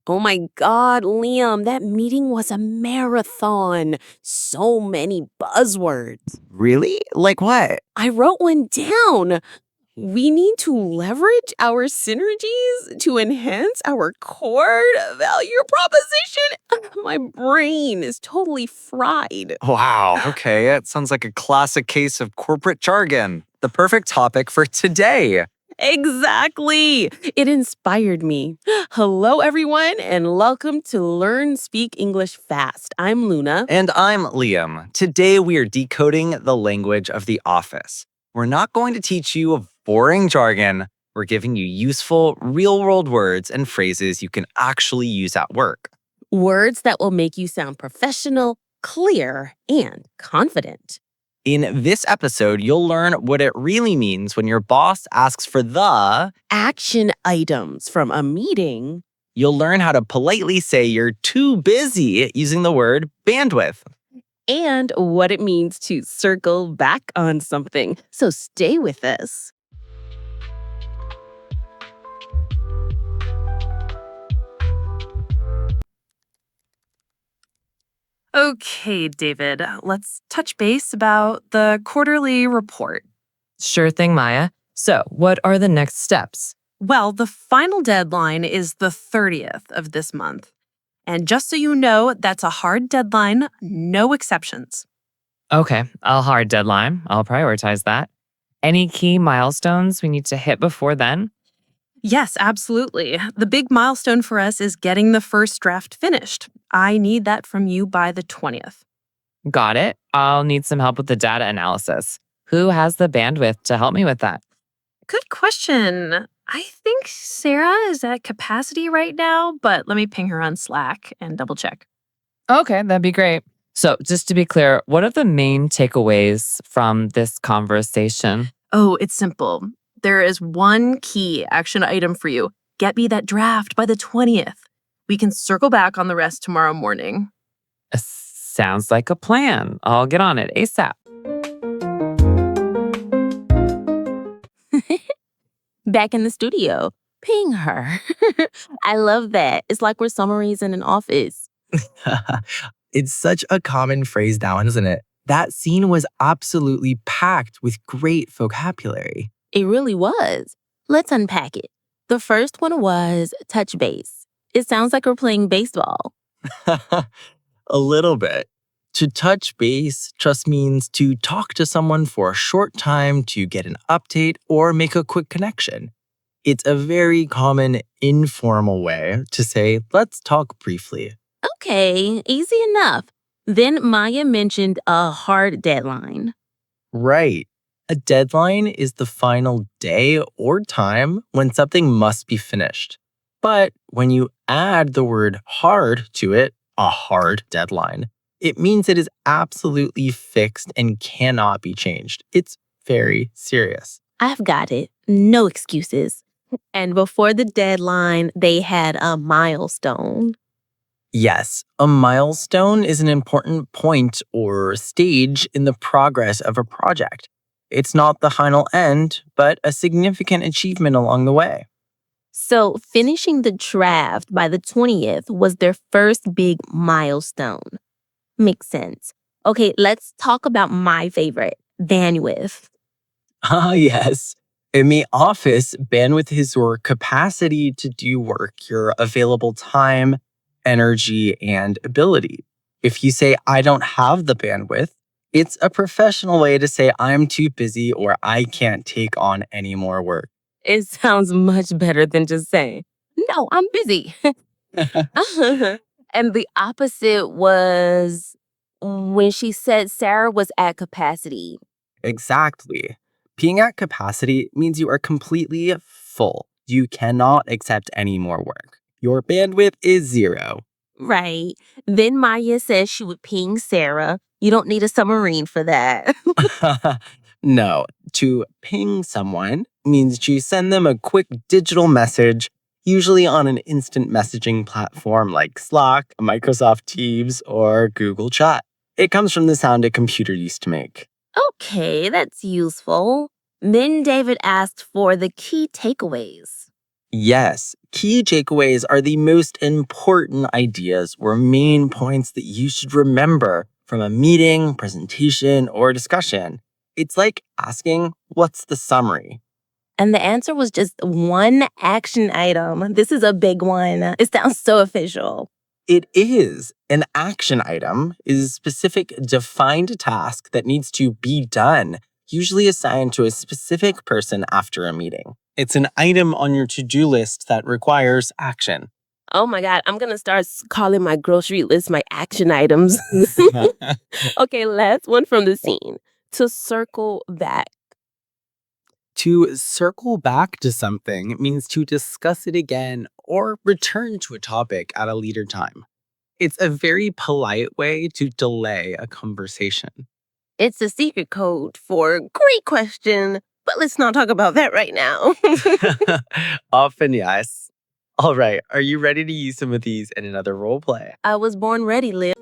Oh my God, Liam, that meeting was a marathon. So many buzzwords. Really? Like what? I wrote one down. We need to leverage our synergies to enhance our core value proposition. My brain is totally fried. Wow, okay. It sounds like a classic case of corporate jargon. The perfect topic for today. Exactly. It inspired me. Hello, everyone, and welcome to Learn Speak English Fast. I'm Luna. And I'm Liam. Today we are decoding the language of the office. We're not going to teach you boring jargon. We're giving you useful, real-world words and phrases you can actually use at work. Words that will make you sound professional, clear, and confident. In this episode, you'll learn what it really means when your boss asks for the action items from a meeting. You'll learn how to politely say you're too busy using the word bandwidth. And what it means to circle back on something. So stay with us. Okay, David, let's touch base about the quarterly report. Sure thing, Maya. So, what are the next steps? Well, the final deadline is the 30th of this month. And just so you know, that's a hard deadline, no exceptions. Okay, a hard deadline. I'll prioritize that. Any key milestones we need to hit before then? Yes, absolutely. The big milestone for us is getting the first draft finished. I need that from you by the 20th. Got it. I'll need some help with the data analysis. Who has the bandwidth to help me with that? Good question. I think Sarah is at capacity right now, but let me ping her on Slack and double check. Okay, that'd be great. So, just to be clear, what are the main takeaways from this conversation? Oh, it's simple. There is one key action item for you. Get me that draft by the 20th. We can circle back on the rest tomorrow morning. Sounds like a plan. I'll get on it ASAP. Back in the studio. Ping her. I love that. It's like we're summaries in an office. It's such a common phrase now, isn't it? That scene was absolutely packed with great vocabulary. It really was. Let's unpack it. The first one was touch base. It sounds like we're playing baseball. A little bit. To touch base just means to talk to someone for a short time to get an update or make a quick connection. It's a very common informal way to say, let's talk briefly. Okay, easy enough. Then Maya mentioned a hard deadline. Right. A deadline is the final day or time when something must be finished. But when you add the word hard to it, a hard deadline, it means it is absolutely fixed and cannot be changed. It's very serious. I've got it. No excuses. And before the deadline, they had a milestone. Yes, a milestone is an important point or stage in the progress of a project. It's not the final end, but a significant achievement along the way. So finishing the draft by the 20th was their first big milestone. Makes sense. Okay, let's talk about my favorite, bandwidth. Ah, yes. In the office, bandwidth is your capacity to do work, your available time, energy, and ability. If you say, I don't have the bandwidth, it's a professional way to say I'm too busy or I can't take on any more work. It sounds much better than just saying, no, I'm busy. And the opposite was when she said Sarah was at capacity. Exactly. Being at capacity means you are completely full. You cannot accept any more work. Your bandwidth is 0. Right. Then Maya says she would ping Sarah. You don't need a submarine for that. No, to ping someone means you send them a quick digital message, usually on an instant messaging platform like Slack, Microsoft Teams, or Google Chat. It comes from the sound a computer used to make. Okay, that's useful. Then David asked for the key takeaways. Yes, key takeaways are the most important ideas or main points that you should remember from a meeting, presentation, or discussion. It's like asking, what's the summary? And the answer was just one action item. This is a big one. It sounds so official. It is. An action item is a specific defined task that needs to be done, usually assigned to a specific person after a meeting. It's an item on your to-do list that requires action. Oh my God, I'm going to start calling my grocery list my action items. Okay, last one from the scene. To circle back. To circle back to something means to discuss it again or return to a topic at a later time. It's a very polite way to delay a conversation. It's a secret code for great question, but let's not talk about that right now. Often, yes. All right, are you ready to use some of these in another role play? I was born ready, Liv.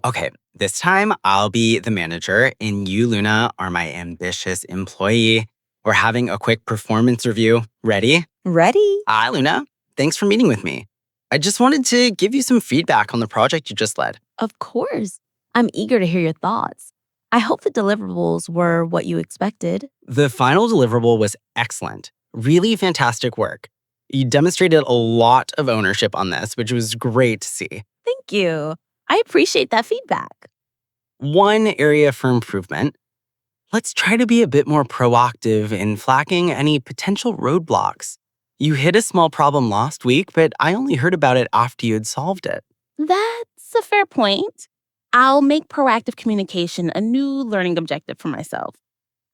Okay, this time I'll be the manager and you, Luna, are my ambitious employee. We're having a quick performance review. Ready? Ready? Hi, Luna. Thanks for meeting with me. I just wanted to give you some feedback on the project you just led. Of course. I'm eager to hear your thoughts. I hope the deliverables were what you expected. The final deliverable was excellent. Really fantastic work. You demonstrated a lot of ownership on this, which was great to see. Thank you. I appreciate that feedback. One area for improvement. Let's try to be a bit more proactive in flagging any potential roadblocks. You hit a small problem last week, but I only heard about it after you had solved it. That's a fair point. I'll make proactive communication a new learning objective for myself.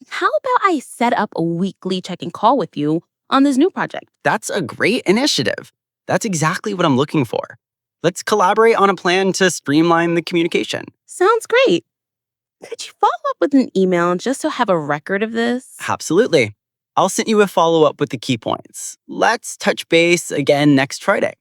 How about I set up a weekly check-in call with you on this new project? That's a great initiative. That's exactly what I'm looking for. Let's collaborate on a plan to streamline the communication. Sounds great. Could you follow up with an email just to have a record of this? Absolutely. I'll send you a follow-up with the key points. Let's touch base again next Friday.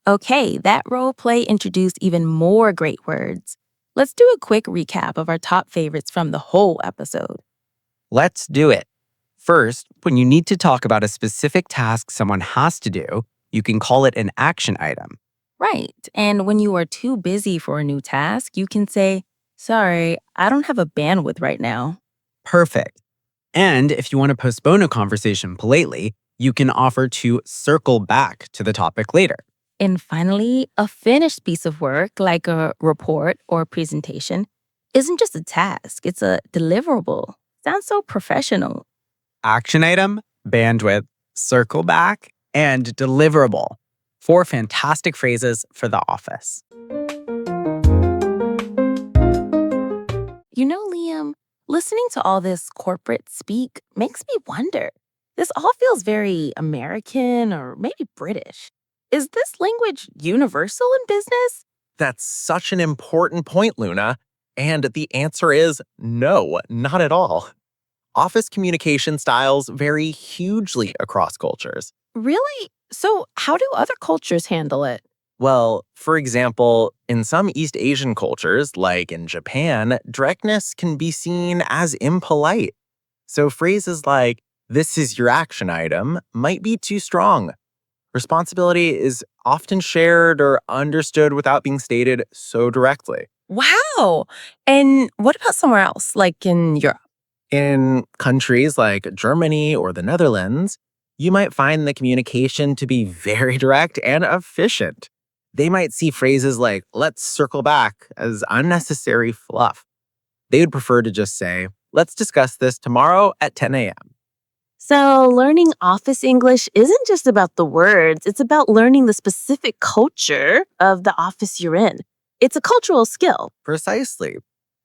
Okay, that role play introduced even more great words. Let's do a quick recap of our top favorites from the whole episode. Let's do it. First, when you need to talk about a specific task someone has to do, you can call it an action item. Right. And when you are too busy for a new task, you can say, sorry, I don't have a bandwidth right now. Perfect. And if you want to postpone a conversation politely, you can offer to circle back to the topic later. And finally, a finished piece of work, like a report or presentation, isn't just a task, it's a deliverable. Sounds so professional. Action item, bandwidth, circle back, and deliverable. 4 fantastic phrases for the office. You know, Liam, listening to all this corporate speak makes me wonder. This all feels very American or maybe British. Is this language universal in business? That's such an important point, Luna. And the answer is no, not at all. Office communication styles vary hugely across cultures. Really? So, how do other cultures handle it? Well, for example, in some East Asian cultures, like in Japan, directness can be seen as impolite. So phrases like, this is your action item, might be too strong. Responsibility is often shared or understood without being stated so directly. Wow. And what about somewhere else, like in Europe? In countries like Germany or the Netherlands, you might find the communication to be very direct and efficient. They might see phrases like, let's circle back, as unnecessary fluff. They would prefer to just say, let's discuss this tomorrow at 10 a.m. So, learning office English isn't just about the words, it's about learning the specific culture of the office you're in. It's a cultural skill. Precisely.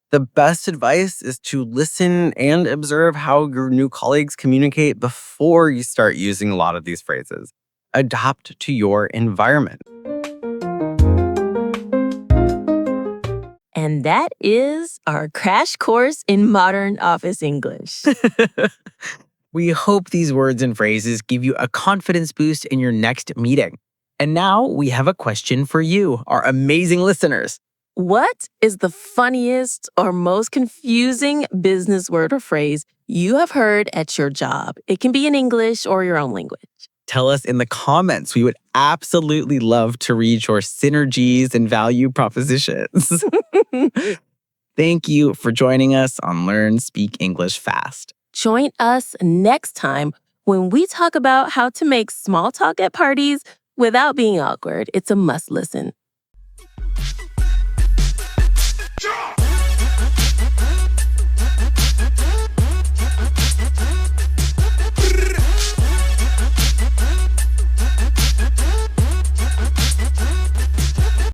The best advice is to listen and observe how your new colleagues communicate before you start using a lot of these phrases. Adapt to your environment. And that is our crash course in modern office English. We hope these words and phrases give you a confidence boost in your next meeting. And now we have a question for you, our amazing listeners. What is the funniest or most confusing business word or phrase you have heard at your job? It can be in English or your own language. Tell us in the comments. We would absolutely love to read your synergies and value propositions. Thank you for joining us on Learn Speak English Fast. Join us next time when we talk about how to make small talk at parties without being awkward. It's a must listen.